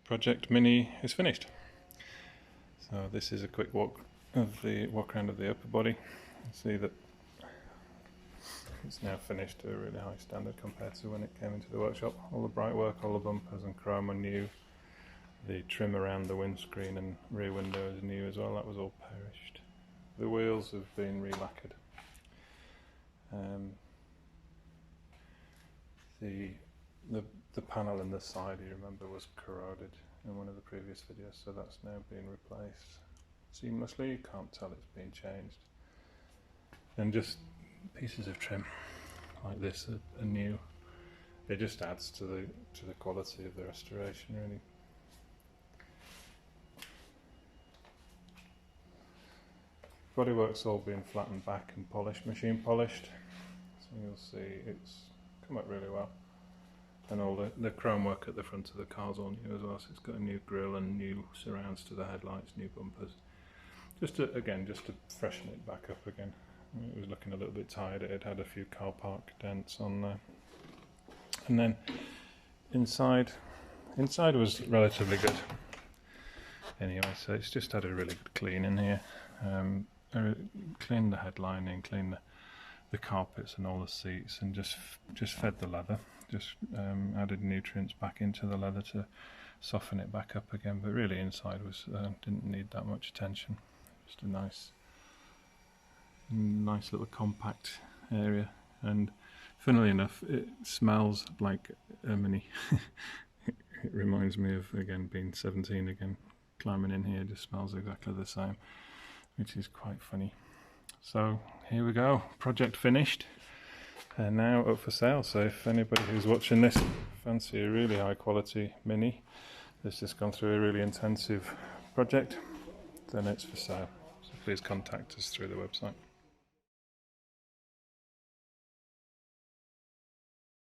Project Mini is finished. So this is a quick walk around of the upper body. You see that it's now finished to a really high standard compared to when it came into the workshop. All the bright work, all the bumpers and chrome are new. The trim around the windscreen and rear window is new as well. That was all perished. The wheels have been re-lacquered. The panel in the side, you remember, was corroded in one of the previous videos, so that's now been replaced seamlessly. You can't tell it's been changed. And just pieces of trim like this are new. It just adds to the quality of the restoration, really. Bodywork's all been flattened back and polished, machine polished. So you'll see it's come up really well. And all the chrome work at the front of the car's all new as well, so it's got a new grille and new surrounds to the headlights, new bumpers. Just to freshen it back up again. It was looking a little bit tired. It had a few car park dents on there. And then inside was relatively good. Anyway, so it's just had a really good clean in here. Cleaned the headlining, cleaned the carpets and all the seats, and just fed the leather. Just added nutrients back into the leather to soften it back up again. But really, inside was didn't need that much attention. Just a nice little compact area. And funnily enough, it smells like a Mini. It reminds me of, again, being 17 again. Climbing in here just smells exactly the same, which is quite funny. So here we go, project finished and now up for sale. So if anybody who's watching this fancy a really high quality Mini that's just gone through a really intensive project, then it's for sale. So please contact us through the website.